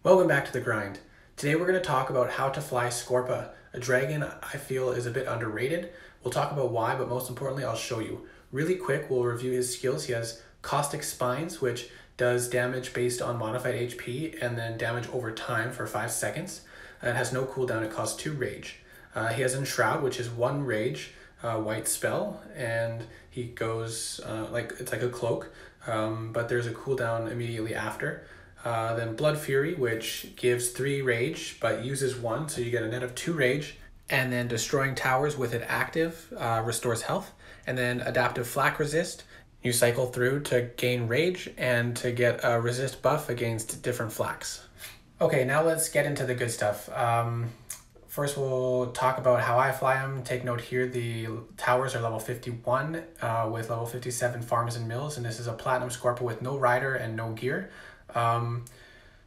Welcome back to the grind. Today we're going to talk about how to fly Scorpa, a dragon I feel is a bit underrated. We'll talk about why, but most importantly I'll show you. Really quick, we'll review his skills. He has Caustic Spines, which does damage based on modified HP and then damage over time for 5 seconds. It has no cooldown, it costs 2 rage. He has Enshroud, which is 1 rage, white spell, and he goes it's like a cloak, but there's a cooldown immediately after. Then Blood Fury, which gives 3 rage, but uses 1, so you get a net of 2 rage. And then Destroying Towers with it active restores health. And then Adaptive Flak Resist, you cycle through to gain rage and to get a resist buff against different flaks. Okay, now let's get into the good stuff. First we'll talk about how I fly him. Take note here, the towers are level 51 with level 57 farms and mills, and this is a Platinum Scorpa with no rider and no gear.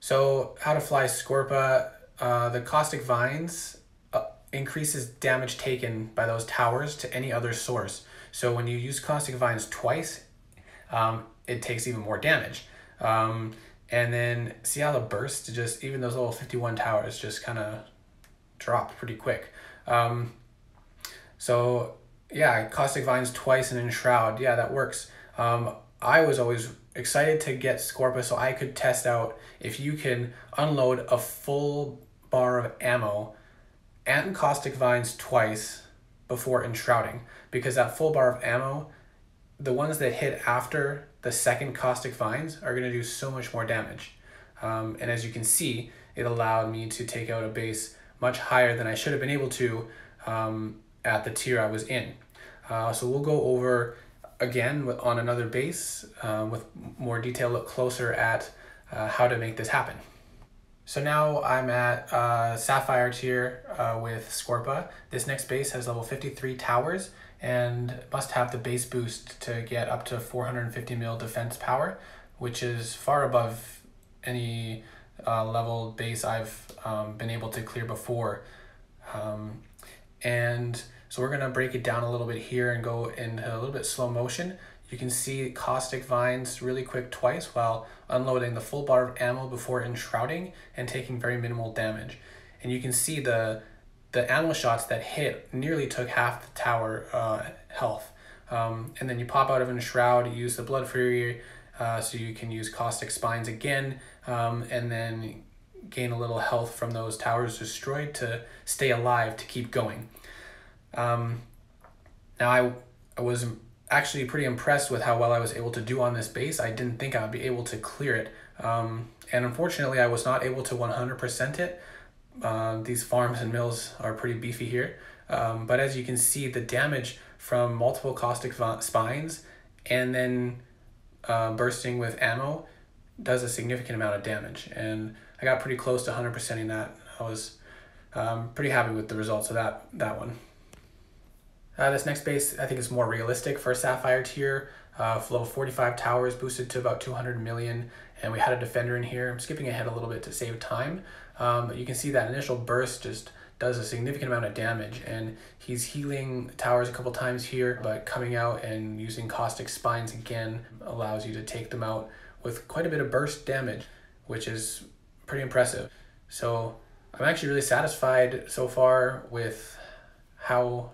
So how to fly Scorpa, the Caustic Vines increases damage taken by those towers to any other source. So when you use Caustic Vines twice, it takes even more damage. And then see how the burst, just even those level 51 towers just kind of drop pretty quick. So yeah, Caustic Vines twice and Enshroud, yeah, that works. I was always excited to get Scorpa so I could test out if you can unload a full bar of ammo and Caustic Vines twice before enshrouding, because that full bar of ammo, the ones that hit after the second Caustic Vines are going to do so much more damage. And as you can see, it allowed me to take out a base much higher than I should have been able to at the tier I was in. So we'll go over again on another base with more detail, look closer at how to make this happen. So now I'm at Sapphire tier with Scorpa. This next base has level 53 towers and must have the base boost to get up to 450 mil defense power, which is far above any level base I've been able to clear before. And so we're gonna break it down a little bit here and go into a little bit slow motion. You can see Caustic Vines really quick twice while unloading the full bar of ammo before enshrouding and taking very minimal damage. And you can see the ammo shots that hit nearly took half the tower health. And then you pop out of Enshroud, you use the Blood Fury, so you can use Caustic Spines again, and then gain a little health from those towers destroyed to stay alive to keep going. Now I was actually pretty impressed with how well I was able to do on this base. I didn't think I would be able to clear it. And unfortunately I was not able to 100% it. These farms and mills are pretty beefy here. But as you can see, the damage from multiple Caustic Spines and then bursting with ammo does a significant amount of damage. And I got pretty close to 100%ing that. I was pretty happy with the results of that one. This next base I think is more realistic for Sapphire tier. Level 45 towers boosted to about 200 million, and we had a defender in here. I'm skipping ahead a little bit to save time, but you can see that initial burst just does a significant amount of damage, and he's healing towers a couple times here, but coming out and using Caustic Spines again allows you to take them out with quite a bit of burst damage, which is pretty impressive. So I'm actually really satisfied so far with how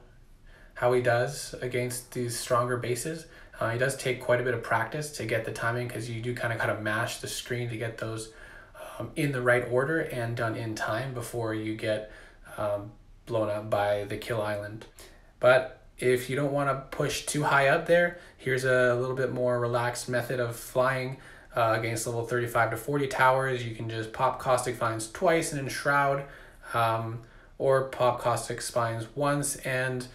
he does against these stronger bases. He does take quite a bit of practice to get the timing, because you do kind of gotta mash the screen to get those in the right order and done in time before you get blown up by the kill island. But if you don't want to push too high up there, here's a little bit more relaxed method of flying against level 35 to 40 towers. You can just pop Caustic Vines twice and Enshroud, or pop Caustic Spines once and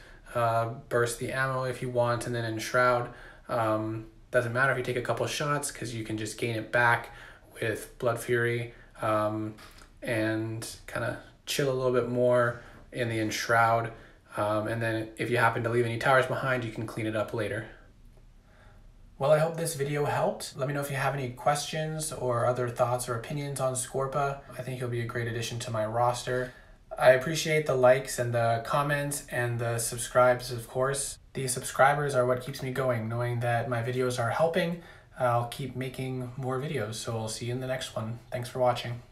burst the ammo if you want, and then Enshroud. Doesn't matter if you take a couple shots, because you can just gain it back with Blood Fury and kind of chill a little bit more in the Enshroud. And then if you happen to leave any towers behind, you can clean it up later. Well, I hope this video helped. Let me know if you have any questions or other thoughts or opinions on Scorpa. I think he'll be a great addition to my roster. I appreciate the likes and the comments and the subscribes, of course. These subscribers are what keeps me going, knowing that my videos are helping. I'll keep making more videos, so I'll see you in the next one. Thanks for watching.